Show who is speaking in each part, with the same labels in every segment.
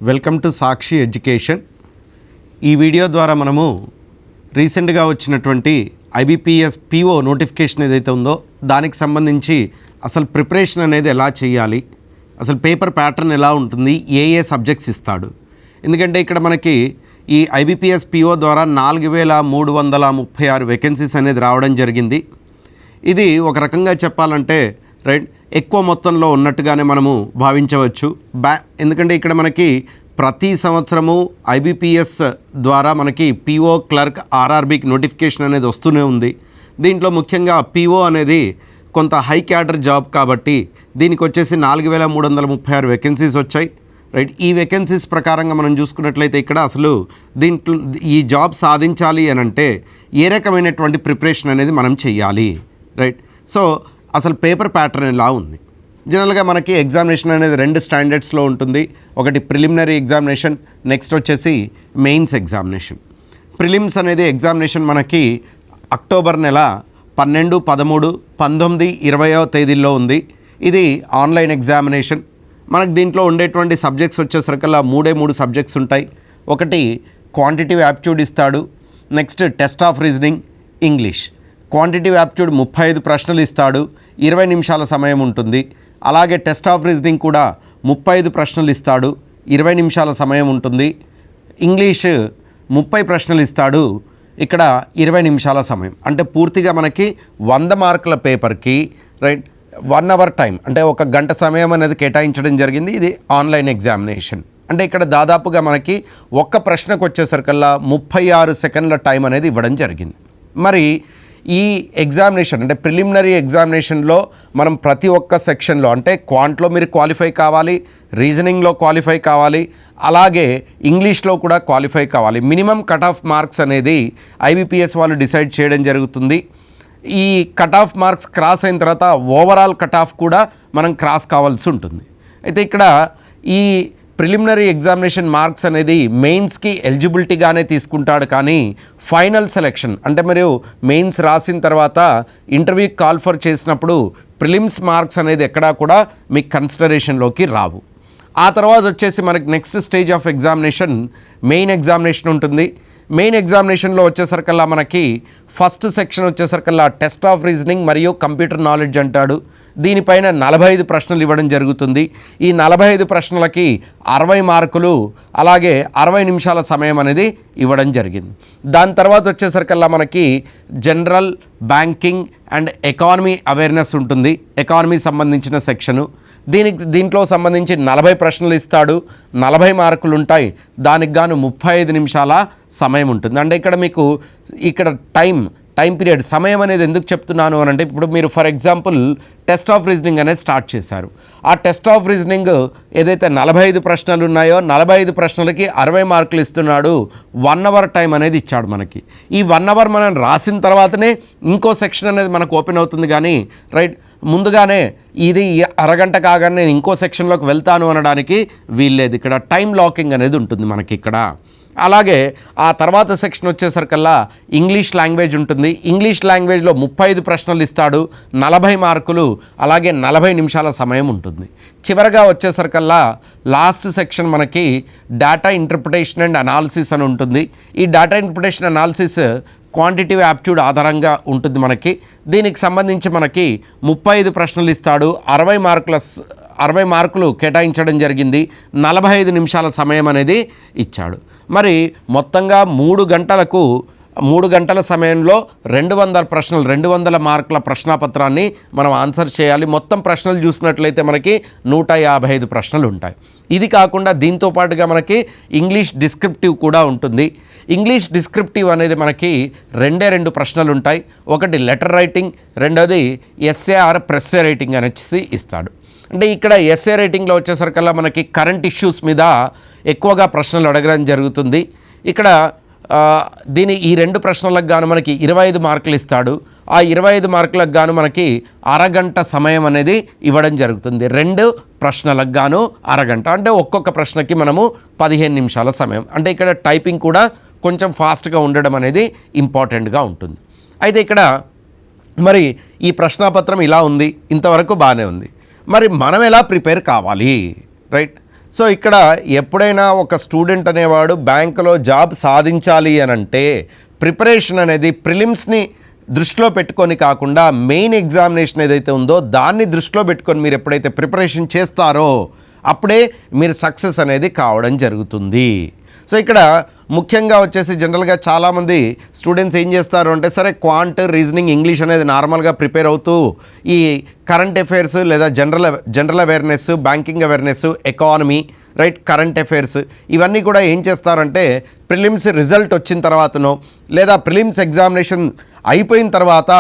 Speaker 1: Welcome to Sakshi education. ఈ video ద్వారా మనము రీసెంట్గా వచ్చినటువంటి ఐబీపీఎస్ పీఓ నోటిఫికేషన్ ఏదైతే ఉందో దానికి సంబంధించి అసలు ప్రిపరేషన్ అనేది ఎలా చేయాలి, అసలు పేపర్ ప్యాటర్న్ ఎలా ఉంటుంది, ఏ సబ్జెక్ట్స్ ఇస్తాడు. ఎందుకంటే ఇక్కడ మనకి ఈ ఐబీపీఎస్ పీఓ ద్వారా 4336 వేకెన్సీస్ అనేది రావడం జరిగింది. ఇది ఒక రకంగా చెప్పాలంటే రైట్ ఎక్కువ మొత్తంలో ఉన్నట్టుగానే మనము భావించవచ్చు. ఎందుకంటే ఇక్కడ మనకి ప్రతి సంవత్సరము ఐబీపీఎస్ ద్వారా మనకి పీఓ క్లర్క్ ఆర్ఆర్బీకి నోటిఫికేషన్ అనేది వస్తూనే ఉంది. దీంట్లో ముఖ్యంగా పీఓ అనేది కొంత హై క్యాడర్ జాబ్ కాబట్టి దీనికి వచ్చేసి 4336 వేకెన్సీస్ వచ్చాయి. రైట్, ఈ వేకెన్సీస్ ప్రకారంగా మనం చూసుకున్నట్లయితే ఇక్కడ అసలు దీంట్లో ఈ జాబ్ సాధించాలి అని అంటే ఏ రకమైనటువంటి ప్రిపరేషన్ అనేది మనం చెయ్యాలి. రైట్, సో అసలు పేపర్ ప్యాటర్న్ ఎలా ఉంది. జనరల్గా మనకి ఎగ్జామినేషన్ అనేది 2 స్టాండర్డ్స్లో ఉంటుంది. ఒకటి ప్రిలిమినరీ ఎగ్జామినేషన్, నెక్స్ట్ వచ్చేసి మెయిన్స్ ఎగ్జామినేషన్. ప్రిలిమ్స్ అనేది ఎగ్జామినేషన్ మనకి అక్టోబర్ నెల 12, 13, 19, 20వ తేదీల్లో ఉంది. ఇది ఆన్లైన్ ఎగ్జామినేషన్. మనకు దీంట్లో ఉండేటువంటి సబ్జెక్ట్స్ వచ్చేసరికల్లా 3 సబ్జెక్ట్స్ ఉంటాయి. ఒకటి క్వాంటిటివ్ యాప్ట్యూడ్ ఇస్తాడు, next test of reasoning, English. Quantitative aptitude 35 ప్రశ్నలు ఇస్తాడు, 20 నిమిషాల సమయం ఉంటుంది. అలాగే టెస్ట్ ఆఫ్ రీజనింగ్ కూడా 35 ప్రశ్నలు ఇస్తాడు, 20 నిమిషాల సమయం ఉంటుంది. ఇంగ్లీష్ 30 ప్రశ్నలు ఇస్తాడు, ఇక్కడ 20 నిమిషాల సమయం. అంటే పూర్తిగా మనకి 100 మార్కుల పేపర్కి రైట్ 1 అవర్ టైం, అంటే 1 గంట సమయం అనేది కేటాయించడం జరిగింది. ఇది ఆన్లైన్ ఎగ్జామినేషన్. అంటే ఇక్కడ దాదాపుగా మనకి ఒక్క ప్రశ్నకు వచ్చేసరికల్లా 36 సెకండ్ల టైం అనేది ఇవ్వడం జరిగింది. మరి ఈ ఎగ్జామినేషన్ అంటే ప్రిలిమినరీ ఎగ్జామినేషన్లో మనం ప్రతి ఒక్క సెక్షన్లో అంటే క్వాంట్లో మీరు క్వాలిఫై కావాలి, రీజనింగ్లో క్వాలిఫై కావాలి, అలాగే ఇంగ్లీష్లో కూడా క్వాలిఫై కావాలి. మినిమం కట్ ఆఫ్ మార్క్స్ అనేది ఐబీపీఎస్ వాళ్ళు డిసైడ్ చేయడం జరుగుతుంది. ఈ కట్ ఆఫ్ మార్క్స్ క్రాస్ అయిన తర్వాత ఓవరాల్ కట్ ఆఫ్ కూడా మనం క్రాస్ కావాల్సి ఉంటుంది. అయితే ఇక్కడ ఈ ప్రిలిమినరీ ఎగ్జామినేషన్ మార్క్స్ అనేది మెయిన్స్కి ఎలిజిబిలిటీగానే తీసుకుంటాడు, కానీ ఫైనల్ సెలెక్షన్ అంటే మీరు మెయిన్స్ రాసిన తర్వాత ఇంటర్వ్యూ కాల్ ఫర్ చేసినప్పుడు ప్రిలిమ్స్ మార్క్స్ అనేది ఎక్కడా కూడా మీకు కన్సిడరేషన్లోకి రావు. ఆ తర్వాత వచ్చేసి మనకి next stage of examination main examination ఉంటుంది. మెయిన్ ఎగ్జామినేషన్లో వచ్చేసరికల్లా మనకి ఫస్ట్ సెక్షన్ వచ్చేసరికల్లా టెస్ట్ ఆఫ్ రీజనింగ్ మరియు కంప్యూటర్ నాలెడ్జ్ అంటాడు. దీనిపైన 45 ప్రశ్నలు ఇవ్వడం జరుగుతుంది. ఈ 45 ప్రశ్నలకి 60 మార్కులు, అలాగే 60 నిమిషాల సమయం అనేది ఇవ్వడం జరిగింది. దాని తర్వాత వచ్చేసరికల్లా మనకి general, banking and economy awareness ఉంటుంది, ఎకానమీ సంబంధించిన సెక్షను. దీంట్లో సంబంధించి 40 ప్రశ్నలు ఇస్తాడు, 40 మార్కులు ఉంటాయి. దానికి గాను 35 నిమిషాల సమయం ఉంటుంది. అంటే ఇక్కడ మీకు ఇక్కడ టైం పీరియడ్ సమయం అనేది ఎందుకు చెప్తున్నాను అని అంటే, ఇప్పుడు మీరు for example test of reasoning అనేది స్టార్ట్ చేశారు. ఆ టెస్ట్ ఆఫ్ రీజనింగ్ ఏదైతే 45 ప్రశ్నలు ఉన్నాయో 45 ప్రశ్నలకి 60 మార్కులు ఇస్తున్నాడు. 1 అవర్ టైం అనేది ఇచ్చాడు మనకి. ఈ 1 అవర్ మనం రాసిన తర్వాతనే ఇంకో సెక్షన్ అనేది మనకు ఓపెన్ అవుతుంది, కానీ రైట్ ముందుగానే ఇది అరగంట కాగానే నేను ఇంకో సెక్షన్లోకి వెళ్తాను అనడానికి వీల్లేదు. ఇక్కడ టైం లాకింగ్ అనేది ఉంటుంది మనకి ఇక్కడ. అలాగే ఆ తర్వాత సెక్షన్ వచ్చేసరికల్లా ఇంగ్లీష్ లాంగ్వేజ్ ఉంటుంది. ఇంగ్లీష్ లాంగ్వేజ్లో 35 ప్రశ్నలు ఇస్తాడు, 40 మార్కులు, అలాగే 40 నిమిషాల సమయం ఉంటుంది. చివరగా వచ్చేసరికల్లా లాస్ట్ సెక్షన్ మనకి డేటా ఇంటర్ప్రిటేషన్ అండ్ అనాలిసిస్ అని ఉంటుంది. ఈ data interpretation analysis quantitative aptitude ఆధారంగా ఉంటుంది మనకి. దీనికి సంబంధించి మనకి 35 ప్రశ్నలు ఇస్తాడు, 60 మార్కులు కేటాయించడం జరిగింది, 45 నిమిషాల సమయం అనేది ఇచ్చాడు. మరి మొత్తంగా 3 గంటల సమయంలో 200 ప్రశ్నలు, 200 మార్కుల ప్రశ్నాపత్రాన్ని మనం ఆన్సర్ చేయాలి. మొత్తం ప్రశ్నలు చూసినట్లయితే మనకి 155 ప్రశ్నలు ఉంటాయి. ఇది కాకుండా దీంతో పాటుగా మనకి ఇంగ్లీష్ డిస్క్రిప్టివ్ కూడా ఉంటుంది. ఇంగ్లీష్ డిస్క్రిప్టివ్ అనేది మనకి 2 ప్రశ్నలు ఉంటాయి. ఒకటి లెటర్ రైటింగ్, రెండోది ఎస్ఏ ఆర్ ప్రెస్సే రైటింగ్ అనేసి ఇస్తాడు. అంటే ఇక్కడ ఎస్ఏ రైటింగ్లో వచ్చేసరికల్లా మనకి కరెంట్ ఇష్యూస్ మీద ఎక్కువగా ప్రశ్నలు అడగడం జరుగుతుంది. ఇక్కడ ఈ 2 ప్రశ్నలకు గాను మనకి 25 మార్కులు ఇస్తాడు. ఆ 25 మార్కులకు గాను మనకి అరగంట సమయం అనేది ఇవ్వడం జరుగుతుంది. 2 ప్రశ్నలకు గాను అరగంట, అంటే ఒక్కొక్క ప్రశ్నకి మనము 15 నిమిషాల సమయం. అంటే ఇక్కడ టైపింగ్ కూడా కొంచెం ఫాస్ట్గా ఉండడం అనేది ఇంపార్టెంట్గా ఉంటుంది. అయితే ఇక్కడ మరి ఈ ప్రశ్నాపత్రం ఇలా ఉంది, ఇంతవరకు బాగానే ఉంది. మరి మనం ఎలా ప్రిపేర్ కావాలి, రైట్? సో ఇక్కడ ఎప్పుడైనా ఒక స్టూడెంట్ అనేవాడు బ్యాంకులో జాబ్ సాధించాలి అని అంటే ప్రిపరేషన్ అనేది ప్రిలిమ్స్ని దృష్టిలో పెట్టుకొని కాకుండా మెయిన్ ఎగ్జామినేషన్ ఏదైతే ఉందో దాన్ని దృష్టిలో పెట్టుకొని మీరు ఎప్పుడైతే ప్రిపరేషన్ చేస్తారో అప్పుడే మీరు సక్సెస్ అనేది కావడం జరుగుతుంది. సో ఇక్కడ ముఖ్యంగా వచ్చేసి జనరల్గా చాలామంది స్టూడెంట్స్ ఏం చేస్తారు అంటే సరే క్వాంట్, రీజనింగ్, ఇంగ్లీష్ అనేది నార్మల్గా ప్రిపేర్ అవుతూ ఈ కరెంట్ అఫైర్స్ లేదా general awareness, banking awareness, economy, right, current affairs ఇవన్నీ కూడా ఏం చేస్తారంటే ప్రిలిమ్స్ రిజల్ట్ వచ్చిన తర్వాతనో లేదా ప్రిలిమ్స్ ఎగ్జామినేషన్ అయిపోయిన తర్వాత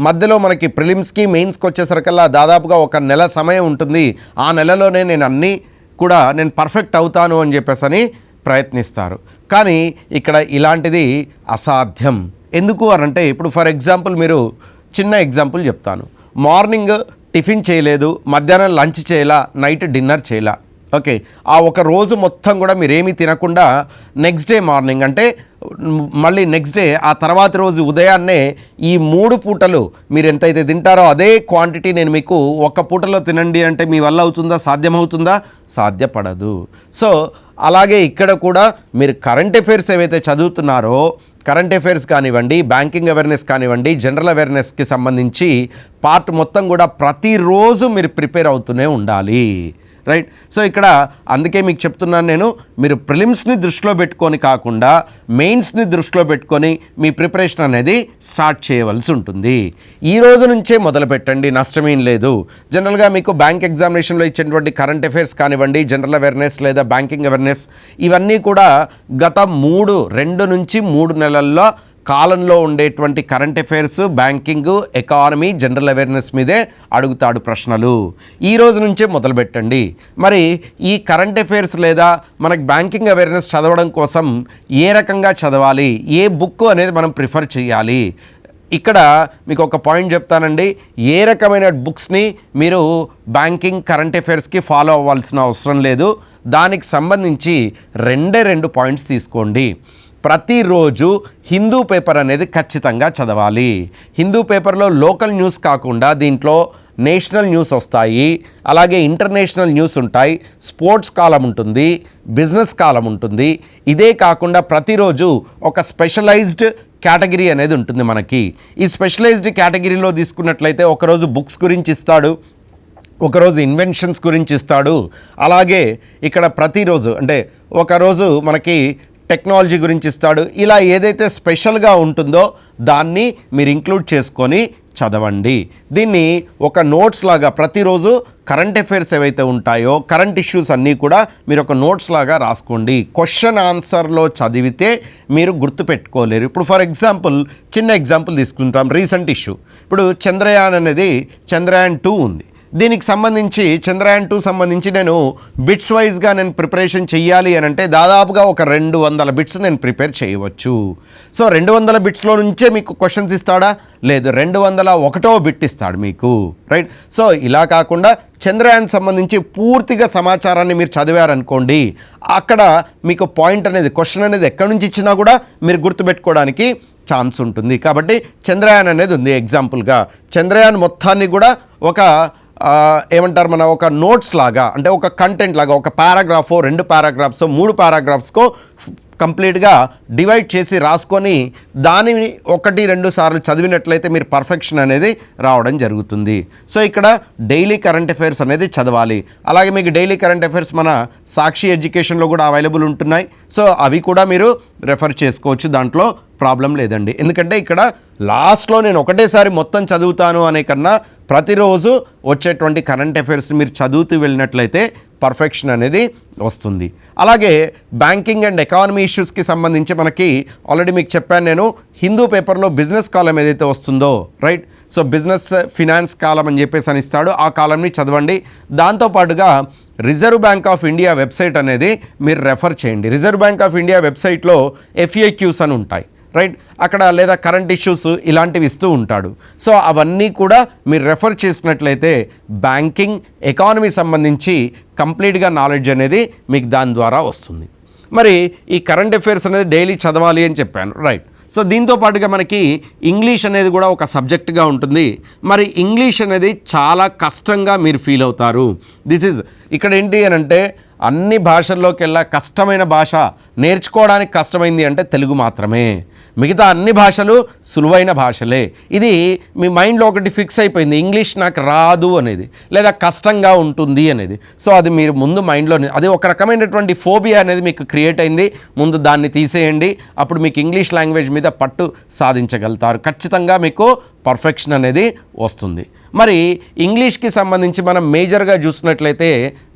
Speaker 1: మధ్యలో మనకి ప్రిలిమ్స్కి మెయిన్స్కి వచ్చేసరికల్లా దాదాపుగా ఒక నెల సమయం ఉంటుంది. ఆ నెలలోనే నేను పర్ఫెక్ట్ అవుతాను అని చెప్పేసి ప్రయత్నిస్తారు. కానీ ఇక్కడ ఇలాంటిది అసాధ్యం. ఎందుకు అనంటే ఇప్పుడు ఫర్ ఎగ్జాంపుల్ మీరు చిన్న ఎగ్జాంపుల్ చెప్తాను. మార్నింగ్ టిఫిన్ చేయలేదు, మధ్యాహ్నం లంచ్ చేయలా, నైట్ డిన్నర్ చేయలా. ఓకే, ఆ ఒక రోజు మొత్తం కూడా మీరేమీ తినకుండా నెక్స్ట్ డే మార్నింగ్ అంటే మళ్ళీ నెక్స్ట్ డే ఆ తర్వాత రోజు ఉదయాన్నే ఈ 3 పూటలు మీరు ఎంతైతే తింటారో అదే క్వాంటిటీ నేను మీకు ఒక్క పూటలో తినండి అంటే మీ వల్ల అవుతుందా? సాధ్యమవుతుందా? సాధ్యపడదు. సో అలాగే ఇక్కడ కూడా మీరు కరెంట్ అఫైర్స్ ఏవైతే చదువుతున్నారో కరెంట్ అఫైర్స్ కానివ్వండి, బ్యాంకింగ్ అవేర్నెస్ కానివ్వండి, జనరల్ అవేర్నెస్కి సంబంధించి పార్ట్ మొత్తం కూడా ప్రతిరోజు మీరు ప్రిపేర్ అవుతూనే ఉండాలి. రైట్. సో ఇక్కడ అందుకే మీకు చెప్తున్నాను నేను, మీరు ప్రిలిమ్స్ని దృష్టిలో పెట్టుకొని కాకుండా మెయిన్స్ని దృష్టిలో పెట్టుకొని మీ ప్రిపరేషన్ అనేది స్టార్ట్ చేయవలసి ఉంటుంది. ఈ రోజు నుంచే మొదలు పెట్టండి, నష్టమేం లేదు. జనరల్గా మీకు బ్యాంక్ ఎగ్జామినేషన్లో ఇచ్చేటువంటి కరెంట్ అఫైర్స్ కానివ్వండి, జనరల్ అవేర్నెస్ లేదా బ్యాంకింగ్ అవేర్నెస్ ఇవన్నీ కూడా గత 2 నుంచి 3 నెలల్లో కాలంలో ఉండేటువంటి current affairs, banking, economy, general awareness మీదే అడుగుతాడు ప్రశ్నలు. ఈ రోజు నుంచే మొదలు పెట్టండి. మరి ఈ కరెంట్ అఫైర్స్ లేదా మనకి బ్యాంకింగ్ అవేర్నెస్ చదవడం కోసం ఏ రకంగా చదవాలి, ఏ బుక్ అనేది మనం ప్రిఫర్ చేయాలి? ఇక్కడ మీకు ఒక పాయింట్ చెప్తానండి. ఏ రకమైన బుక్స్ని మీరు బ్యాంకింగ్, కరెంట్ అఫైర్స్కి ఫాలో అవ్వాల్సిన అవసరం లేదు. దానికి సంబంధించి 2 పాయింట్స్ తీసుకోండి. ప్రతిరోజు హిందూ పేపర్ అనేది ఖచ్చితంగా చదవాలి. హిందూ పేపర్లో లోకల్ న్యూస్ కాకుండా దీంట్లో నేషనల్ న్యూస్ వస్తాయి, అలాగే ఇంటర్నేషనల్ న్యూస్ ఉంటాయి, స్పోర్ట్స్ కాలం ఉంటుంది, బిజినెస్ కాలం ఉంటుంది. ఇదే కాకుండా ప్రతిరోజు ఒక స్పెషలైజ్డ్ కేటగిరీ అనేది ఉంటుంది మనకి. ఈ స్పెషలైజ్డ్ కేటగిరీలో తీసుకున్నట్లయితే ఒకరోజు బుక్స్ గురించి ఇస్తాడు, ఒకరోజు ఇన్వెన్షన్స్ గురించి ఇస్తాడు. అలాగే ఇక్కడ ప్రతిరోజు అంటే ఒకరోజు మనకి టెక్నాలజీ గురించి ఇస్తాడు. ఇలా ఏదైతే స్పెషల్గా ఉంటుందో దాన్ని మీరు ఇంక్లూడ్ చేసుకొని చదవండి. దీన్ని ఒక నోట్స్ లాగా ప్రతిరోజు కరెంట్ అఫైర్స్ ఏవైతే ఉంటాయో కరెంట్ ఇష్యూస్ అన్నీ కూడా మీరు ఒక నోట్స్ లాగా రాసుకోండి. క్వశ్చన్ ఆన్సర్లో చదివితే మీరు గుర్తుపెట్టుకోలేరు. ఇప్పుడు ఫర్ ఎగ్జాంపుల్ చిన్న ఎగ్జాంపుల్ తీసుకుంటాం. రీసెంట్ ఇష్యూ ఇప్పుడు చంద్రయాన్ అనేది చంద్రయాన్ 2 ఉంది. దీనికి సంబంధించి చంద్రయాన్ 2 సంబంధించి నేను బిట్స్ వైజ్గా నేను ప్రిపరేషన్ చెయ్యాలి అని అంటే దాదాపుగా ఒక 200 బిట్స్ నేను ప్రిపేర్ చేయవచ్చు. సో 200 బిట్స్లో నుంచే మీకు క్వశ్చన్స్ ఇస్తాడా? లేదు, 201వ బిట్ ఇస్తాడు మీకు. రైట్. సో ఇలా కాకుండా చంద్రయాన్ సంబంధించి పూర్తిగా సమాచారాన్ని మీరు చదివారనుకోండి, అక్కడ మీకు పాయింట్ అనేది క్వశ్చన్ అనేది ఎక్కడి నుంచి ఇచ్చినా కూడా మీరు గుర్తుపెట్టుకోవడానికి ఛాన్స్ ఉంటుంది. కాబట్టి చంద్రయాన్ అనేది ఉంది ఎగ్జాంపుల్గా. చంద్రయాన్ మొత్తాన్ని కూడా ఒక ఏమంటారు మన ఒక నోట్స్ లాగా అంటే ఒక కంటెంట్ లాగా ఒక పారాగ్రాఫో 2 పారాగ్రాఫ్సో 3 పారాగ్రాఫ్స్కో కంప్లీట్గా డివైడ్ చేసి రాసుకొని దానిని 1-2 సార్లు చదివినట్లయితే మీరు పర్ఫెక్షన్ అనేది రావడం జరుగుతుంది. సో ఇక్కడ డైలీ కరెంట్ అఫైర్స్ అనేది చదవాలి. అలాగే మీకు డైలీ కరెంట్ అఫైర్స్ మన సాక్షి ఎడ్యుకేషన్లో కూడా అవైలబుల్ ఉంటున్నాయి. సో అవి కూడా మీరు రెఫర్ చేసుకోవచ్చు, దాంట్లో ప్రాబ్లం లేదండి. ఎందుకంటే ఇక్కడ లాస్ట్లో నేను ఒకటేసారి మొత్తం చదువుతాను అనే కన్నా ప్రతిరోజు వచ్చేటువంటి కరెంట్ అఫైర్స్ మీరు చదువుతూ వెళ్ళినట్లయితే పర్ఫెక్షన్ అనేది వస్తుంది. అలాగే బ్యాంకింగ్ అండ్ ఎకానమీ ఇష్యూస్కి సంబంధించి మనకి ఆల్రెడీ మీకు చెప్పాను నేను, హిందూ పేపర్లో బిజినెస్ కాలం ఏదైతే వస్తుందో, రైట్, సో బిజినెస్ ఫినాన్స్ కాలం అని చెప్పేసి అని ఇస్తాడు, ఆ కాలంని చదవండి. దాంతోపాటుగా reserve bank of India website అనేది మీరు రెఫర్ చేయండి. రిజర్వ్ బ్యాంక్ ఆఫ్ ఇండియా వెబ్సైట్లో FAQs అని ఉంటాయి, రైట్, అక్కడ లేదా కరెంట్ ఇష్యూస్ ఇలాంటివి ఇస్తూ ఉంటాడు. సో అవన్నీ కూడా మీరు రెఫర్ చేసినట్లయితే బ్యాంకింగ్, ఎకానమీ సంబంధించి కంప్లీట్గా నాలెడ్జ్ అనేది మీకు దాని ద్వారా వస్తుంది. మరి ఈ కరెంట్ అఫైర్స్ అనేది డైలీ చదవాలి అని చెప్పాను, రైట్. సో దీంతో పాటుగా మనకి ఇంగ్లీష్ అనేది కూడా ఒక సబ్జెక్టుగా ఉంటుంది. మరి ఇంగ్లీష్ అనేది చాలా కష్టంగా మీరు ఫీల్ అవుతారు. ఇక్కడ ఏంటి అని అంటే అన్ని భాషల్లోకెల్లా కష్టమైన భాష, నేర్చుకోవడానికి కష్టమైంది అంటే తెలుగు మాత్రమే. మిగతా అన్ని భాషలు సులువైన భాషలే. ఇది మీ మైండ్లో ఒకటి ఫిక్స్ అయిపోయింది, ఇంగ్లీష్ నాకు రాదు అనేది, లేదా కష్టంగా ఉంటుంది అనేది. సో అది మీరు ముందు మైండ్లో, అది ఒక రకమైనటువంటి ఫోబియా అనేది మీకు క్రియేట్ అయింది. ముందు దాన్ని తీసేయండి, అప్పుడు మీకు ఇంగ్లీష్ లాంగ్వేజ్ మీద పట్టు సాధించగలుగుతారు. ఖచ్చితంగా మీకు పర్ఫెక్షన్ అనేది వస్తుంది. మరి ఇంగ్లీష్కి సంబంధించి మనం మేజర్గా చూసినట్లయితే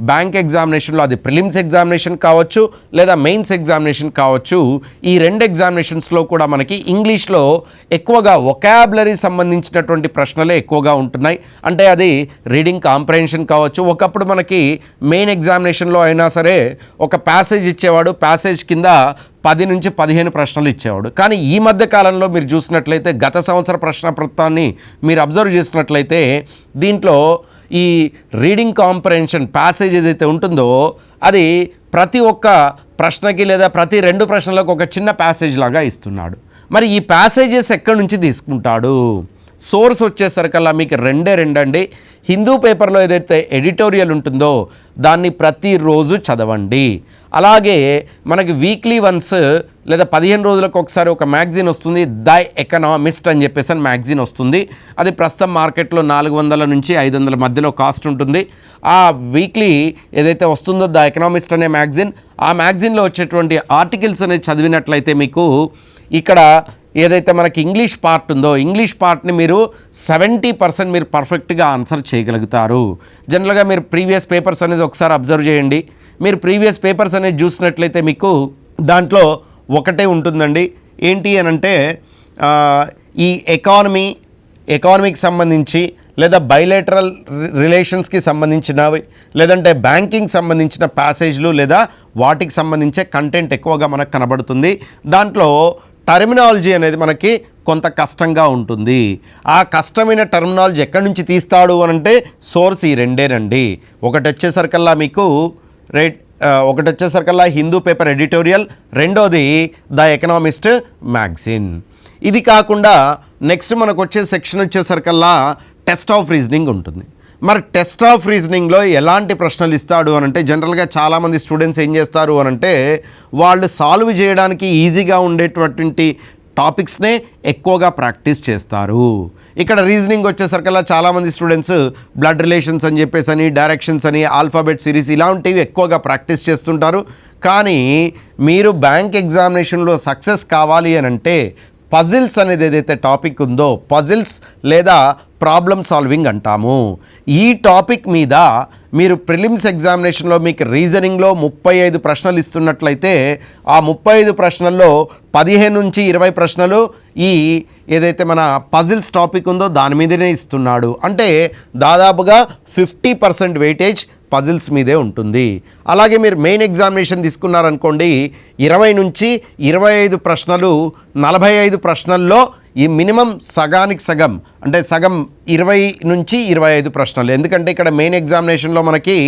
Speaker 1: బ్యాంక్ ఎగ్జామినేషన్లో, అది ప్రిలిమ్స్ ఎగ్జామినేషన్ కావచ్చు లేదా మెయిన్స్ ఎగ్జామినేషన్ కావచ్చు, ఈ రెండు ఎగ్జామినేషన్స్లో కూడా మనకి ఇంగ్లీష్లో ఎక్కువగా వొకాబులరీ సంబంధించినటువంటి ప్రశ్నలే ఎక్కువగా ఉంటున్నాయి. అంటే అది రీడింగ్ కాంప్రహెన్షన్ కావచ్చు. ఒకప్పుడు మనకి మెయిన్ ఎగ్జామినేషన్లో అయినా సరే ఒక ప్యాసేజ్ ఇచ్చేవాడు, ప్యాసేజ్ కింద 10 నుంచి 15 ప్రశ్నలు ఇచ్చేవాడు. కానీ ఈ మధ్య కాలంలో మీరు చూసినట్లయితే, గత సంవత్సర ప్రశ్నపత్రాన్ని మీరు అబ్జర్వ్ చేసినట్లయితే, దీంట్లో ఈ రీడింగ్ కాంప్రహెన్షన్ ప్యాసేజ్ ఏదైతే ఉంటుందో అది ప్రతి ఒక్క ప్రశ్నకి లేదా ప్రతి 2 ప్రశ్నలకు ఒక చిన్న ప్యాసేజ్ లాగా ఇస్తున్నాడు. మరి ఈ ప్యాసేజెస్ ఎక్కడి నుంచి తీసుకుంటాడు? సోర్స్ వచ్చేసరికల్లా మీకు రెండే అండి. హిందూ పేపర్లో ఏదైతే ఎడిటోరియల్ ఉంటుందో దాన్ని ప్రతిరోజు చదవండి. అలాగే మనకి వీక్లీ వన్స్ లేదా 15 రోజులకు ఒకసారి ఒక మ్యాగజైన్ వస్తుంది, ద ఎకనామిస్ట్ అని చెప్పేసి మ్యాగజైన్ వస్తుంది. అది ప్రస్తుతం మార్కెట్లో 400 నుంచి 500 మధ్యలో కాస్ట్ ఉంటుంది. ఆ వీక్లీ ఏదైతే వస్తుందో ద ఎకనామిస్ట్ అనే మ్యాగజైన్, ఆ మ్యాగజైన్లో వచ్చేటువంటి ఆర్టికల్స్ అనేది చదివినట్లయితే మీకు ఇక్కడ ఏదైతే మనకి ఇంగ్లీష్ పార్ట్ ఉందో, ఇంగ్లీష్ పార్ట్ని మీరు 70% మీరు పర్ఫెక్ట్గా ఆన్సర్ చేయగలుగుతారు. జనరల్గా మీరు ప్రీవియస్ పేపర్స్ అనేది ఒకసారి అబ్జర్వ్ చేయండి. మీరు ప్రీవియస్ పేపర్స్ అనేది చూసినట్లయితే మీకు దాంట్లో ఒకటే ఉంటుందండి. ఏంటి అని అంటే ఈ ఎకానమీకి సంబంధించి లేదా బైలేటరల్ రిలేషన్స్కి సంబంధించినవి, లేదంటే బ్యాంకింగ్ సంబంధించిన ప్యాసేజ్లు లేదా వాటికి సంబంధించే కంటెంట్ ఎక్కువగా మనకు కనబడుతుంది. దాంట్లో టర్మినాలజీ అనేది మనకి కొంత కష్టంగా ఉంటుంది. ఆ కష్టమైన టర్మినాలజీ ఎక్కడి నుంచి తీస్తాడు అని అంటే సోర్స్ ఈ రెండేనండి. ఒకటి వచ్చేసరికల్లా హిందూ పేపర్ ఎడిటోరియల్, రెండోది ద ఎకనామిస్ట్ మ్యాగజైన్. ఇది కాకుండా నెక్స్ట్ మనకు వచ్చే సెక్షన్ వచ్చేసరికల్లా టెస్ట్ ఆఫ్ రీజనింగ్ ఉంటుంది. మరి టెస్ట్ ఆఫ్ రీజనింగ్లో ఎలాంటి ప్రశ్నలు ఇస్తాడు అని అంటే, జనరల్గా చాలామంది స్టూడెంట్స్ ఏం చేస్తారు అని అంటే, వాళ్ళు సాల్వ్ చేయడానికి ఈజీగా ఉండేటువంటి టాపిక్స్నే ఎక్కువగా ప్రాక్టీస్ చేస్తారు. ఇక్కడ రీజనింగ్ వచ్చేసరికల్లా చాలామంది స్టూడెంట్స్ బ్లడ్ రిలేషన్స్ అని చెప్పేసి అని, డైరెక్షన్స్ అని, ఆల్ఫాబెట్ సిరీస్ ఇలాంటివి ఎక్కువగా ప్రాక్టీస్ చేస్తుంటారు. కానీ మీరు బ్యాంక్ ఎగ్జామినేషన్లో సక్సెస్ కావాలి అని అంటే పజిల్స్ అనేది ఏదైతే టాపిక్ ఉందో, పజిల్స్ లేదా ప్రాబ్లమ్ సాల్వింగ్ అంటాము, ఈ టాపిక్ మీద మీరు ప్రిలిమ్స్ ఎగ్జామినేషన్లో మీకు రీజనింగ్లో 35 ప్రశ్నలు ఇస్తున్నట్లయితే ఆ 35 ప్రశ్నల్లో 15 నుంచి 20 ప్రశ్నలు ఈ ఏదైతే మన పజిల్స్ టాపిక్ ఉందో దాని మీదనే ఇస్తున్నాడు. అంటే దాదాపుగా 50% వెయిటేజ్ పజిల్స్ మీదే ఉంటుంది. అలాగే మీరు మెయిన్ ఎగ్జామినేషన్ తీసుకున్నారనుకోండి, 20 నుంచి 25 ప్రశ్నలు, 45 ప్రశ్నల్లో ఈ మినిమం సగానికి సగం, అంటే సగం 20 నుంచి 25 ప్రశ్నలు. ఎందుకంటే ఇక్కడ మెయిన్ ఎగ్జామినేషన్లో మనకి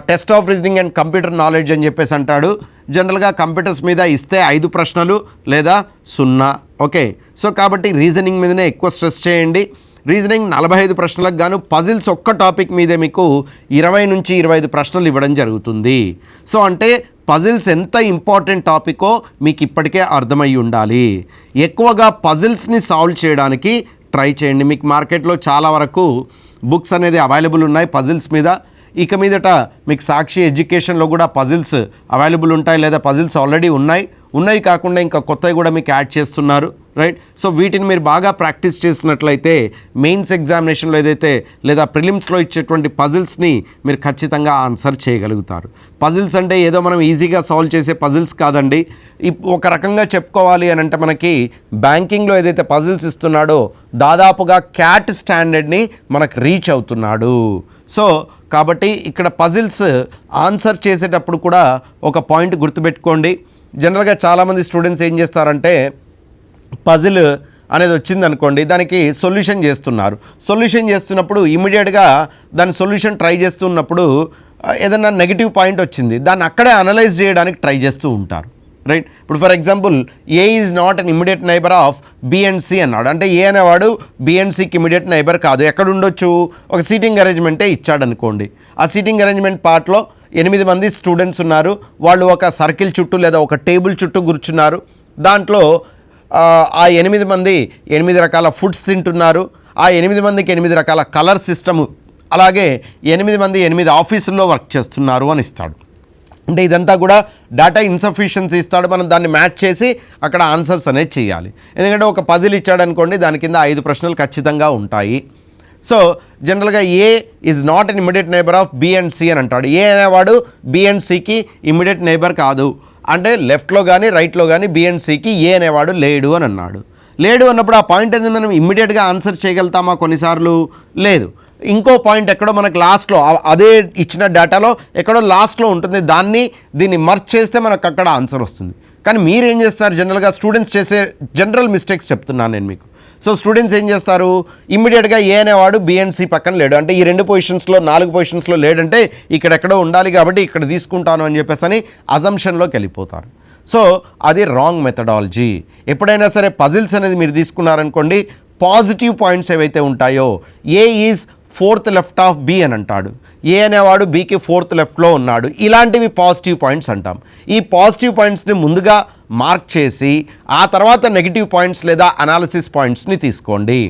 Speaker 1: test of reasoning and computer knowledge అని చెప్పేసి అంటాడు. జనరల్గా కంప్యూటర్స్ మీద ఇస్తే 5 ప్రశ్నలు లేదా 0. ఓకే, సో కాబట్టి రీజనింగ్ మీదనే ఎక్కువ స్ట్రెస్ చేయండి. రీజనింగ్ 45 ప్రశ్నలకు గాను పజిల్స్ ఒక్క టాపిక్ మీదే మీకు 20 నుంచి 25 ప్రశ్నలు ఇవ్వడం జరుగుతుంది. సో అంటే పజిల్స్ ఎంత ఇంపార్టెంట్ టాపికో మీకు ఇప్పటికే అర్థమై ఉండాలి. ఎక్కువగా పజిల్స్ని సాల్వ్ చేయడానికి ట్రై చేయండి. మీకు మార్కెట్లో చాలా వరకు బుక్స్ అనేది అవైలబుల్ ఉన్నాయి పజిల్స్ మీద. ఇక మీదట మీకు సాక్షి ఎడ్యుకేషన్లో కూడా పజిల్స్ అవైలబుల్ ఉంటాయి, లేదా పజిల్స్ ఆల్రెడీ ఉన్నాయి కాకుండా ఇంకా కొత్తవి కూడా మీకు యాడ్ చేస్తున్నారు, రైట్? సో వీటిని మీరు బాగా ప్రాక్టీస్ చేసినట్లయితే మెయిన్స్ ఎగ్జామినేషన్లో ఏదైతే లేదా ప్రిలిమ్స్లో ఇచ్చేటువంటి పజిల్స్ని మీరు ఖచ్చితంగా ఆన్సర్ చేయగలుగుతారు. పజిల్స్ అంటే ఏదో మనం ఈజీగా సాల్వ్ చేసే పజిల్స్ కాదండి. ఒక రకంగా చెప్పుకోవాలి అని అంటే మనకి బ్యాంకింగ్లో ఏదైతే పజిల్స్ ఇస్తున్నాడో దాదాపుగా క్యాట్ స్టాండర్డ్ని మనకు రీచ్ అవుతున్నాడు. సో కాబట్టి ఇక్కడ పజిల్స్ ఆన్సర్ చేసేటప్పుడు కూడా ఒక పాయింట్ గుర్తుపెట్టుకోండి. జనరల్గా చాలామంది స్టూడెంట్స్ ఏం చేస్తారంటే, పజిల్ అనేది వచ్చింది అనుకోండి, దానికి సొల్యూషన్ చేస్తున్నప్పుడు ఇమీడియట్గా దాని సొల్యూషన్ ట్రై చేస్తున్నప్పుడు ఏదైనా నెగిటివ్ పాయింట్ వచ్చింది, దాన్ని అక్కడే అనలైజ్ చేయడానికి ట్రై చేస్తూ ఉంటారు, రైట్? ఇప్పుడు for example A is not an immediate neighbour of B and C అన్నాడు. అంటే ఏ అనేవాడు బి అండ్ సికి ఇమీడియట్ నైబర్ కాదు. ఎక్కడ ఉండొచ్చు? ఒక సీటింగ్ అరేంజ్మెంటే ఇచ్చాడు అనుకోండి. ఆ సీటింగ్ అరేంజ్మెంట్ పార్ట్లో 8 మంది స్టూడెంట్స్ ఉన్నారు. వాళ్ళు ఒక సర్కిల్ చుట్టూ లేదా ఒక టేబుల్ చుట్టూ కూర్చున్నారు. దాంట్లో ఆ 8 మంది 8 రకాల ఫుడ్స్ తింటున్నారు. ఆ 8 మందికి 8 రకాల కలర్ సిస్టము, అలాగే 8 మంది 8 ఆఫీసుల్లో వర్క్ చేస్తున్నారు అని ఇస్తాడు. అంటే ఇదంతా కూడా డేటా ఇన్సఫిషియన్సీ ఇస్తాడు. మనం దాన్ని మ్యాచ్ చేసి అక్కడ ఆన్సర్స్ అనేది చేయాలి. ఎందుకంటే ఒక పజిల్ ఇచ్చాడు అనుకోండి, దాని కింద 5 ప్రశ్నలు ఖచ్చితంగా ఉంటాయి. సో జనరల్గా A is not an immediate neighbour of B and C అని అంటాడు. ఏ అనేవాడు బి అండ్ సికి ఇమ్మీడియట్ నైబర్ కాదు. అంటే లెఫ్ట్లో కానీ రైట్లో కానీ బి అండ్ సికి ఏ అనేవాడు లేడు అని అన్నాడు. లేడు అన్నప్పుడు ఆ పాయింట్ అనేది మనం ఇమ్మీడియట్గా ఆన్సర్ చేయగలుగుతామా? కొన్నిసార్లు లేదు. ఇంకో పాయింట్ ఎక్కడో మనకు లాస్ట్లో, అదే ఇచ్చిన డేటాలో ఎక్కడో లాస్ట్లో ఉంటుంది. దీన్ని మర్చ్ చేస్తే మనకు అక్కడ ఆన్సర్ వస్తుంది. కానీ మీరేం చేస్తారు? జనరల్గా స్టూడెంట్స్ చేసే జనరల్ మిస్టేక్స్ చెప్తున్నాను నేను మీకు. సో స్టూడెంట్స్ ఏం చేస్తారు? ఇమ్మీడియట్గా ఏ అనేవాడు బి అండ్ సి పక్కన లేడు, అంటే ఈ 2 పొజిషన్స్లో 4 పొజిషన్స్లో లేడంటే ఇక్కడెక్కడో ఉండాలి కాబట్టి ఇక్కడ తీసుకుంటాను అని చెప్పేసి అని అజంప్షన్లోకి వెళ్ళిపోతారు. సో అది రాంగ్ మెథడాలజీ. ఎప్పుడైనా సరే పజిల్స్ అనేది మీరు తీసుకున్నారనుకోండి, పాజిటివ్ పాయింట్స్ ఏవైతే ఉంటాయో, A is 4th left of B అని అంటాడు. ఏ అనేవాడు బికి 4th లెఫ్ట్లో ఉన్నాడు. ఇలాంటివి పాజిటివ్ పాయింట్స్ అంటాం. ఈ పాజిటివ్ పాయింట్స్ని ముందుగా మార్క్ చేసి ఆ తర్వాత నెగిటివ్ పాయింట్స్ లేదా అనాలిసిస్ పాయింట్స్ని తీసుకోండి.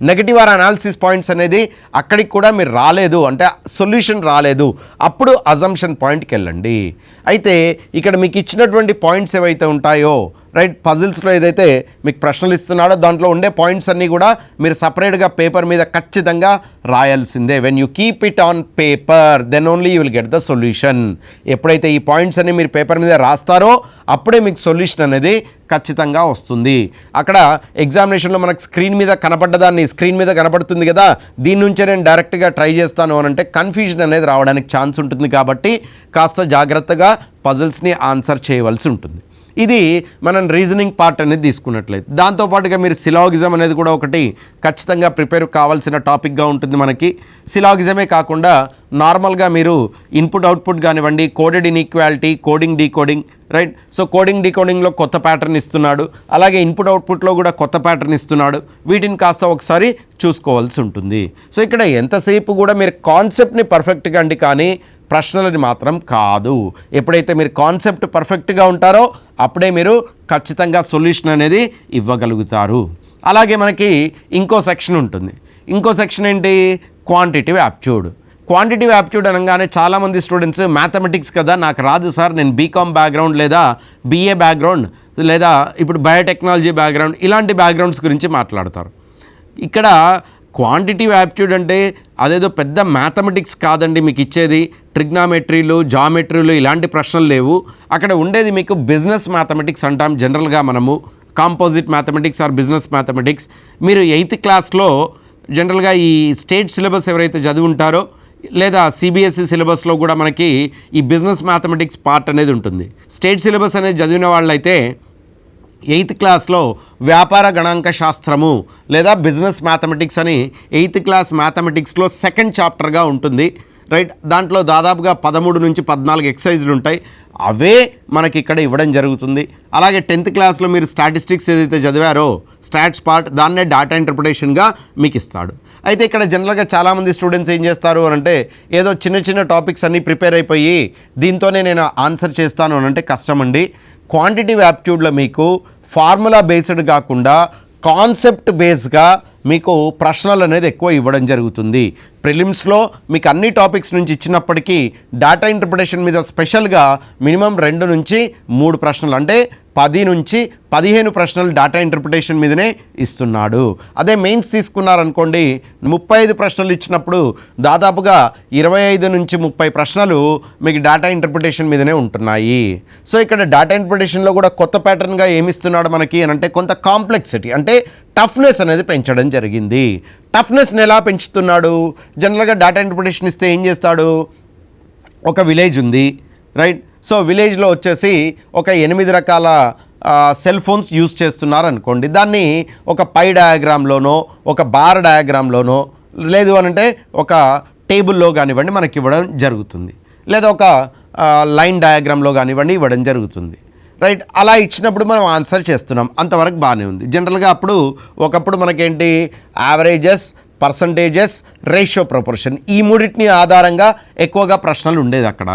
Speaker 1: నెగిటివ్ ఆర్ అనాలిసిస్ పాయింట్స్ అనేది అక్కడికి కూడా మీరు రాలేదు అంటే సొల్యూషన్ రాలేదు, అప్పుడు అజంప్షన్ పాయింట్కి వెళ్ళండి. అయితే ఇక్కడ మీకు ఇచ్చినటువంటి పాయింట్స్ ఏవైతే ఉంటాయో, రైట్, పజిల్స్లో ఏదైతే మీకు ప్రశ్నలు ఇస్తున్నాడో దాంట్లో ఉండే పాయింట్స్ అన్నీ కూడా మీరు సపరేట్గా పేపర్ మీద ఖచ్చితంగా రాయాల్సిందే. When you keep it on paper then only you will get the solution. ఎప్పుడైతే ఈ పాయింట్స్ అన్ని మీరు పేపర్ మీద రాస్తారో అప్పుడే మీకు సొల్యూషన్ అనేది ఖచ్చితంగా వస్తుంది. అక్కడ ఎగ్జామినేషన్లో మనకు స్క్రీన్ మీద కనపడ్డదాన్ని స్క్రీన్ మీద కనపడుతుంది కదా, దీని నుంచే నేను డైరెక్ట్గా ట్రై చేస్తాను అని అంటే కన్ఫ్యూజన్ అనేది రావడానికి ఛాన్స్ ఉంటుంది. కాబట్టి కాస్త జాగ్రత్తగా పజిల్స్ని ఆన్సర్ చేయవలసి ఉంటుంది. ఇది మనం రీజనింగ్ పార్ట్ అనేది తీసుకున్నట్లయితే. దాంతోపాటుగా మీరు సిలాగిజం అనేది కూడా ఒకటి ఖచ్చితంగా ప్రిపేర్ కావాల్సిన టాపిక్గా ఉంటుంది మనకి. సిలాగిజమే కాకుండా నార్మల్గా మీరు ఇన్పుట్ అవుట్పుట్ కానివ్వండి, coded inequality, coding decoding, right. So coding డీకోడింగ్లో కొత్త ప్యాటర్న్ ఇస్తున్నాడు, అలాగే ఇన్పుట్ అవుట్పుట్లో కూడా కొత్త ప్యాటర్న్ ఇస్తున్నాడు. వీటిని కాస్త ఒకసారి చూసుకోవాల్సి ఉంటుంది. సో ఇక్కడ ఎంతసేపు కూడా మీరు కాన్సెప్ట్ని పర్ఫెక్ట్గా అండి, కానీ ప్రశ్నలని మాత్రం కాదు. ఎప్పుడైతే మీరు కాన్సెప్ట్ పర్ఫెక్ట్గా ఉంటారో అప్పుడే మీరు ఖచ్చితంగా సొల్యూషన్ అనేది ఇవ్వగలుగుతారు. అలాగే మనకి ఇంకో సెక్షన్ ఉంటుంది. ఇంకో సెక్షన్ ఏంటి? Quantitative aptitude. క్వాంటిటివ్ యాప్ట్యూడ్ అనగానే చాలామంది స్టూడెంట్స్ మ్యాథమెటిక్స్ కదా నాకు రాదు సార్, నేను బీకామ్ బ్యాక్గ్రౌండ్ లేదా బీఏ బ్యాక్గ్రౌండ్ లేదా ఇప్పుడు బయోటెక్నాలజీ బ్యాక్గ్రౌండ్, ఇలాంటి బ్యాక్గ్రౌండ్స్ గురించి మాట్లాడతారు. ఇక్కడ క్వాంటిటివ్ యాప్ట్యూడ్ అంటే అదేదో పెద్ద మ్యాథమెటిక్స్ కాదండి మీకు ఇచ్చేది. ట్రిగ్నామెట్రీలు, జామెట్రీలు ఇలాంటి ప్రశ్నలు లేవు. అక్కడ ఉండేది మీకు బిజినెస్ మ్యాథమెటిక్స్ అంటాం జనరల్గా మనము. Composite mathematics or business mathematics. మీరు 8th క్లాస్లో జనరల్గా ఈ స్టేట్ సిలబస్ ఎవరైతే చదివి ఉంటారో లేదా సిబిఎస్ఈ సిలబస్లో కూడా మనకి ఈ బిజినెస్ మ్యాథమెటిక్స్ పార్ట్ అనేది ఉంటుంది. స్టేట్ సిలబస్ అనేది చదివిన వాళ్ళైతే 8th క్లాస్లో వ్యాపార గణాంక శాస్త్రము లేదా బిజినెస్ మ్యాథమెటిక్స్ అని 8th క్లాస్ మ్యాథమెటిక్స్లో 2nd చాప్టర్గా ఉంటుంది, రైట్. దాంట్లో దాదాపుగా 13 నుంచి 14 ఎక్సర్సైజులు ఉంటాయి. అవే మనకి ఇక్కడ ఇవ్వడం జరుగుతుంది. అలాగే 10th క్లాస్లో మీరు స్టాటిస్టిక్స్ ఏదైతే చదివారో స్టాట్స్ పార్ట్, దాన్నే డేటా ఇంటర్ప్రిటేషన్గా మీకు ఇస్తాడు. అయితే ఇక్కడ జనరల్గా చాలామంది స్టూడెంట్స్ ఏం చేస్తారు అని అంటే ఏదో చిన్న చిన్న టాపిక్స్ అన్నీ ప్రిపేర్ అయిపోయి దీంతోనే నేను ఆన్సర్ చేస్తాను అని అంటే కష్టం అండి. క్వాంటిటివ్ యాప్ట్యూడ్లో మీకు ఫార్ములా బేస్డ్ కాకుండా కాన్సెప్ట్ బేస్గా మీకు ప్రశ్నలు అనేది ఎక్కువ ఇవ్వడం జరుగుతుంది. ప్రిలిమ్స్లో మీకు అన్ని టాపిక్స్ నుంచి ఇచ్చినప్పటికీ డేటా ఇంటర్ప్రిటేషన్ మీద స్పెషల్గా మినిమం 2 నుంచి 3 ప్రశ్నలు అంటే 10 నుంచి 15 ప్రశ్నలు డేటా ఇంటర్ప్రిటేషన్ మీదనే ఇస్తున్నాడు. అదే మెయిన్స్ తీసుకున్నారనుకోండి 35 ప్రశ్నలు ఇచ్చినప్పుడు దాదాపుగా 25 నుంచి 30 ప్రశ్నలు మీకు డేటా ఇంటర్ప్రిటేషన్ మీదనే ఉంటున్నాయి. సో ఇక్కడ డేటా ఇంటర్ప్రిటేషన్లో కూడా కొత్త ప్యాటర్న్గా ఏమిస్తున్నాడు మనకి అని అంటే కొంత కాంప్లెక్సిటీ అంటే టఫ్నెస్ అనేది పెంచడం జరిగింది. టఫ్నెస్ని ఎలా పెంచుతున్నాడు? జనరల్గా డేటా ఇంటర్ప్రిటేషన్ ఇస్తే ఏం చేస్తాడు? ఒక విలేజ్ ఉంది, రైట్. సో విలేజ్లో వచ్చేసి ఒక 8 రకాల సెల్ ఫోన్స్ యూజ్ చేస్తున్నారు అనుకోండి. దాన్ని ఒక పై డయాగ్రామ్లోనో ఒక బార్ డయాగ్రామ్లోనో లేదు అనంటే ఒక టేబుల్లో కానివ్వండి మనకి ఇవ్వడం జరుగుతుంది, లేదా ఒక లైన్ డయాగ్రామ్లో కానివ్వండి ఇవ్వడం జరుగుతుంది, రైట్. అలా ఇచ్చినప్పుడు మనం ఆన్సర్ చేస్తున్నాం, అంతవరకు బాగానే ఉంది. జనరల్గా ఒకప్పుడు మనకేంటి యావరేజెస్, పర్సంటేజెస్, రేషియో ప్రపోర్షన్ ఈ మూడింటిని ఆధారంగా ఎక్కువగా ప్రశ్నలు ఉండేది అక్కడ.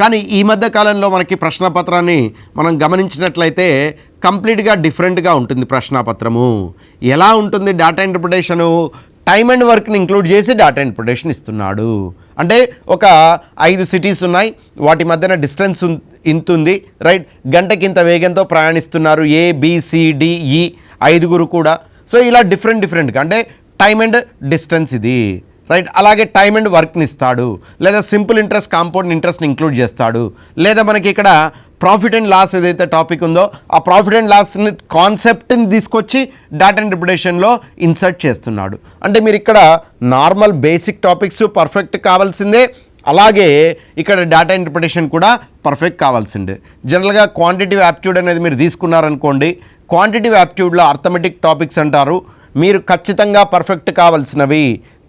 Speaker 1: కానీ ఈ మధ్య కాలంలో మనకి ప్రశ్నపత్రాన్ని మనం గమనించినట్లయితే కంప్లీట్గా డిఫరెంట్గా ఉంటుంది ప్రశ్నపత్రము. ఎలా ఉంటుంది డేటా ఇంటర్ప్రిటేషను? టైమ్ అండ్ వర్క్ని ఇంక్లూడ్ చేసి డేటా ఇంటర్ప్రిటేషన్ ఇస్తున్నాడు. అంటే ఒక 5 సిటీస్ ఉన్నాయి, వాటి మధ్యన డిస్టెన్స్ ఇంత ఉంది, రైట్, గంటకి ఇంత వేగంతో ప్రయాణిస్తున్నారు ABCDE 5 కూడా. సో ఇలా డిఫరెంట్గా అంటే టైమ్ అండ్ డిస్టెన్స్ ఇది, రైట్. అలాగే టైమ్ అండ్ వర్క్ని ఇస్తాడు, లేదా సింపుల్ ఇంట్రెస్ట్ కాంపౌండ్ ఇంట్రెస్ట్ని ఇంక్లూడ్ చేస్తాడు, లేదా మనకి ఇక్కడ ప్రాఫిట్ అండ్ లాస్ ఏదైతే టాపిక్ ఉందో ఆ ప్రాఫిట్ అండ్ లాస్ని కాన్సెప్ట్ని తీసుకొచ్చి డేటా ఇంటర్ప్రిటేషన్లో ఇన్సర్ట్ చేస్తున్నాడు. అంటే మీరు ఇక్కడ నార్మల్ బేసిక్ టాపిక్స్ పర్ఫెక్ట్ కావాల్సిందే, అలాగే ఇక్కడ డేటా ఇంటర్ప్రిటేషన్ కూడా పర్ఫెక్ట్ కావాల్సిందే. జనరల్గా క్వాంటిటివ్ యాప్ట్యూడ్ అనేది మీరు తీసుకున్నారనుకోండి, క్వాంటిటివ్ యాప్ట్యూడ్లో అర్థమెటిక్ టాపిక్స్ అంటారు. మీరు ఖచ్చితంగా పర్ఫెక్ట్ కావాల్సినవి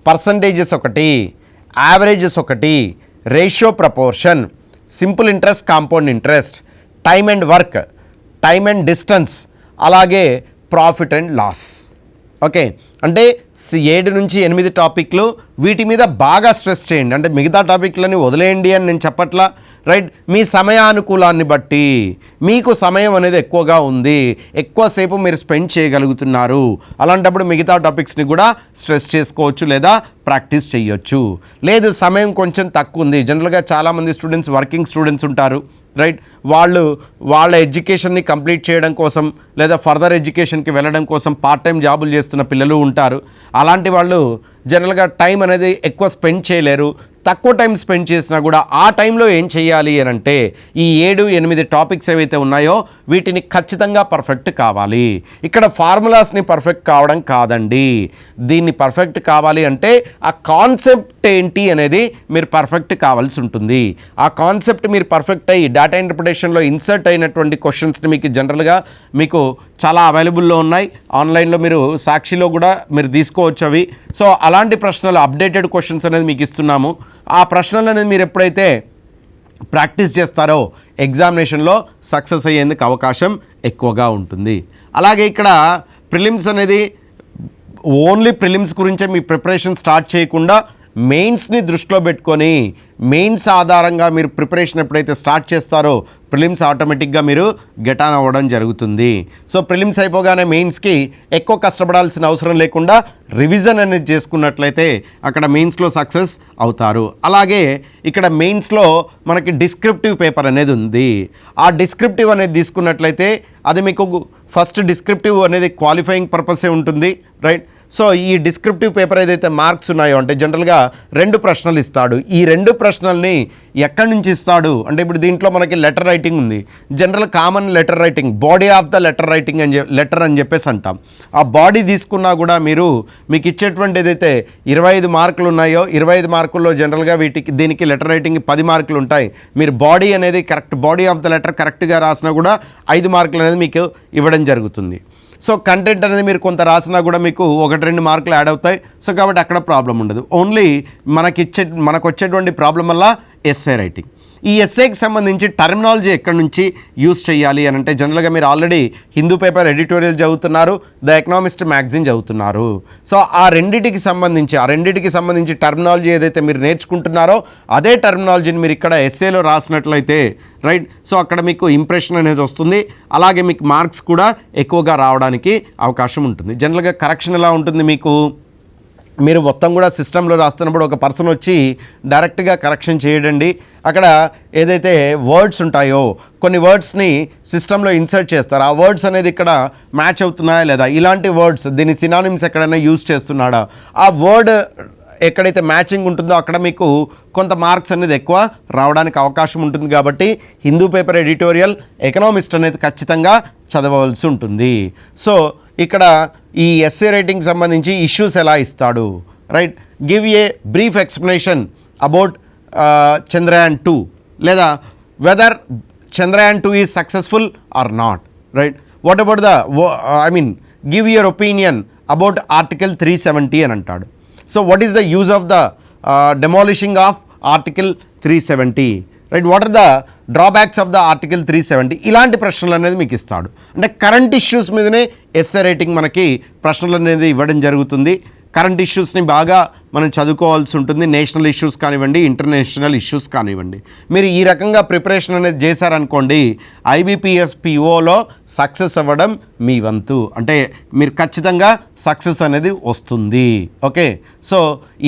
Speaker 1: పర్సంటేజెస్ ఒకటి, యావరేజెస్ ఒకటి, ratio proportion, simple interest compound interest, time and work, time and distance, అలాగే ప్రాఫిట్ అండ్ లాస్. ఓకే, అంటే 7 నుంచి 8 టాపిక్లు, వీటి మీద బాగా స్ట్రెస్ చేయండి. అంటే మిగతా టాపిక్లని వదిలేయండి అని నేను చెప్పట్లా, రైట్. మీ సమయానుకూలాన్ని బట్టి మీకు సమయం అనేది ఎక్కువగా ఉంది, ఎక్కువసేపు మీరు స్పెండ్ చేయగలుగుతున్నారు, అలాంటప్పుడు మిగతా టాపిక్స్ని కూడా స్ట్రెస్ చేసుకోవచ్చు లేదా ప్రాక్టీస్ చేయొచ్చు. లేదు సమయం కొంచెం తక్కువ ఉంది, జనరల్గా చాలామంది స్టూడెంట్స్ వర్కింగ్ స్టూడెంట్స్ ఉంటారు, రైట్. వాళ్ళ ఎడ్యుకేషన్ని కంప్లీట్ చేయడం కోసం లేదా ఫర్దర్ ఎడ్యుకేషన్కి వెళ్ళడం కోసం పార్ట్ టైం జాబులు చేస్తున్న పిల్లలు ఉంటారు. అలాంటి వాళ్ళు జనరల్గా టైం అనేది ఎక్కువ స్పెండ్ చేయలేరు. తక్కువ టైం స్పెండ్ చేసినా కూడా ఆ టైంలో ఏం చేయాలి అని అంటే ఈ 7-8 టాపిక్స్ ఏవైతే ఉన్నాయో వీటిని ఖచ్చితంగా పర్ఫెక్ట్ కావాలి. ఇక్కడ ఫార్ములాస్ని పర్ఫెక్ట్ కావడం కాదండి, దీన్ని పర్ఫెక్ట్ కావాలి అంటే ఆ కాన్సెప్ట్ ఏంటి అనేది మీరు పర్ఫెక్ట్ కావాల్సి ఉంటుంది. ఆ కాన్సెప్ట్ మీరు పర్ఫెక్ట్ అయ్యి డేటా ఇంటర్ప్రిటేషన్లో ఇన్సర్ట్ అయినటువంటి క్వశ్చన్స్ని మీకు జనరల్గా మీకు చాలా అవైలబుల్లో ఉన్నాయి, ఆన్లైన్లో మీరు సాక్షిలో కూడా మీరు తీసుకోవచ్చు అవి. సో అలాంటి ప్రశ్నలు అప్డేటెడ్ క్వశ్చన్స్ అనేది మీకు ఇస్తున్నాము. ఆ ప్రశ్నలు అనేది మీరు ఎప్పుడైతే ప్రాక్టీస్ చేస్తారో ఎగ్జామినేషన్లో సక్సెస్ అయ్యేందుకు అవకాశం ఎక్కువగా ఉంటుంది. అలాగే ఇక్కడ ప్రిలిమ్స్ అనేది ఓన్లీ ప్రిలిమ్స్ గురించే మీ ప్రిపరేషన్ స్టార్ట్ చేయకుండా మెయిన్స్ని దృష్టిలో పెట్టుకొని మెయిన్స్ ఆధారంగా మీరు ప్రిపరేషన్ ఎప్పుడైతే స్టార్ట్ చేస్తారో ప్రిలిమ్స్ ఆటోమేటిక్గా మీరు గెట్ ఆన్ అవ్వడం జరుగుతుంది. సో ప్రిలిమ్స్ అయిపోగానే మెయిన్స్కి ఎక్కువ కష్టపడాల్సిన అవసరం లేకుండా రివిజన్ అనేది చేసుకున్నట్లయితే అక్కడ మెయిన్స్లో సక్సెస్ అవుతారు. అలాగే ఇక్కడ మెయిన్స్లో మనకి డిస్క్రిప్టివ్ పేపర్ అనేది ఉంది. ఆ డిస్క్రిప్టివ్ అనేది తీసుకున్నట్లయితే అది మీకు ఫస్ట్ డిస్క్రిప్టివ్ అనేది క్వాలిఫైయింగ్ పర్పసే ఉంటుంది, రైట్. సో ఈ డిస్క్రిప్టివ్ పేపర్ ఏదైతే మార్క్స్ ఉన్నాయో అంటే జనరల్గా 2 ప్రశ్నలు ఇస్తాడు. ఈ 2 ప్రశ్నల్ని ఎక్కడి నుంచి ఇస్తాడు అంటే ఇప్పుడు దీంట్లో మనకి లెటర్ రైటింగ్ ఉంది, general common letter writing, body of the letter writing letter అని చెప్పేసి అంటాం. ఆ బాడీ తీసుకున్నా కూడా మీకు ఇచ్చేటువంటి ఏదైతే 25 మార్కులు ఉన్నాయో 25 మార్కుల్లో జనరల్గా దీనికి లెటర్ రైటింగ్ 10 మార్కులు ఉంటాయి. మీరు బాడీ అనేది correct body of the letter కరెక్ట్గా రాసినా కూడా 5 మార్కులు అనేది మీకు ఇవ్వడం జరుగుతుంది. సో కంటెంట్ అనేది మీరు కొంత రాసినా కూడా మీకు 1-2 మార్కులు యాడ్ అవుతాయి. సో కాబట్టి అక్కడ ప్రాబ్లం ఉండదు. ఓన్లీ మనకు వచ్చేటువంటి ప్రాబ్లం వల్ల ఎస్సే రైటింగ్. ఈ ఎస్సేకి సంబంధించి టర్మినాలజీ ఎక్కడి నుంచి యూస్ చేయాలి అని అంటే జనరల్గా మీరు ఆల్రెడీ హిందూ పేపర్ ఎడిటోరియల్ చదువుతున్నారు, ద ఎకనామిస్ట్ మ్యాగజైన్ చదువుతున్నారు. సో ఆ రెండిటికి సంబంధించి టర్మినాలజీ ఏదైతే మీరు నేర్చుకుంటున్నారో అదే టర్మినాలజీని మీరు ఇక్కడ ఎస్సేలో రాసినట్లయితే, రైట్. సో అక్కడ మీకు ఇంప్రెషన్ అనేది వస్తుంది, అలాగే మీకు మార్క్స్ కూడా ఎక్కువగా రావడానికి అవకాశం ఉంటుంది. జనరల్గా కరెక్షన్ ఎలా ఉంటుంది, మీరు మొత్తం కూడా సిస్టంలో రాస్తున్నప్పుడు ఒక పర్సన్ వచ్చి డైరెక్ట్గా కరెక్షన్ చేయడండి. అక్కడ ఏదైతే వర్డ్స్ ఉంటాయో కొన్ని వర్డ్స్ని సిస్టంలో ఇన్సర్ట్ చేస్తారు. ఆ వర్డ్స్ అనేది ఇక్కడ మ్యాచ్ అవుతున్నాయా లేదా, ఇలాంటి వర్డ్స్ దీని సినానిమ్స్ ఎక్కడైనా యూజ్ చేస్తున్నాడా, ఆ వర్డ్ ఎక్కడైతే మ్యాచింగ్ ఉంటుందో అక్కడ మీకు కొంత మార్క్స్ అనేది ఎక్కువ రావడానికి అవకాశం ఉంటుంది. కాబట్టి హిందూ పేపర్ ఎడిటోరియల్, ఎకనామిస్ట్ అనేది ఖచ్చితంగా చదవవలసి ఉంటుంది. సో ఇక్కడ ఈ ఎస్సే రైటింగ్ సంబంధించి ఇష్యూస్ ఎలా ఇస్తాడు, right. Give a brief explanation about Chandrayaan 2 లేదా whether Chandrayaan 2 is successful or not, right. What about give your opinion about article 370 అని అంటాడు. So what is the use of the demolishing of article 370, right. What are the drawbacks of the article 370, ఇలాంటి ప్రశ్నలు అనేది మీకు ఇస్తాడు. అంటే current issues మీదనే essay writing మనకి ప్రశ్నలు అనేది ఇవ్వడం జరుగుతుంది. కరెంట్ ఇష్యూస్ని బాగా మనం చదువుకోవాల్సి ఉంటుంది. నేషనల్ ఇష్యూస్ కానివ్వండి, ఇంటర్నేషనల్ ఇష్యూస్ కానివ్వండి. మీరు ఈ రకంగా ప్రిపరేషన్ అనేది చేశారనుకోండి, ఐబీపీఎస్ పిఓలో సక్సెస్ అవ్వడం మీ వంతు. అంటే మీరు ఖచ్చితంగా సక్సెస్ అనేది వస్తుంది. ఓకే, సో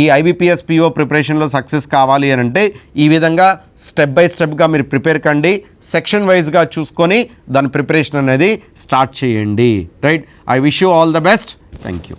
Speaker 1: ఈ ఐబీపీఎస్ పిఓ ప్రిపరేషన్లో సక్సెస్ కావాలి అని అంటే ఈ విధంగా స్టెప్ బై స్టెప్గా మీరు ప్రిపేర్ కండి. సెక్షన్ వైజ్గా చూసుకొని దాని ప్రిపరేషన్ అనేది స్టార్ట్ చేయండి. Right, I wish you all the best. Thank you.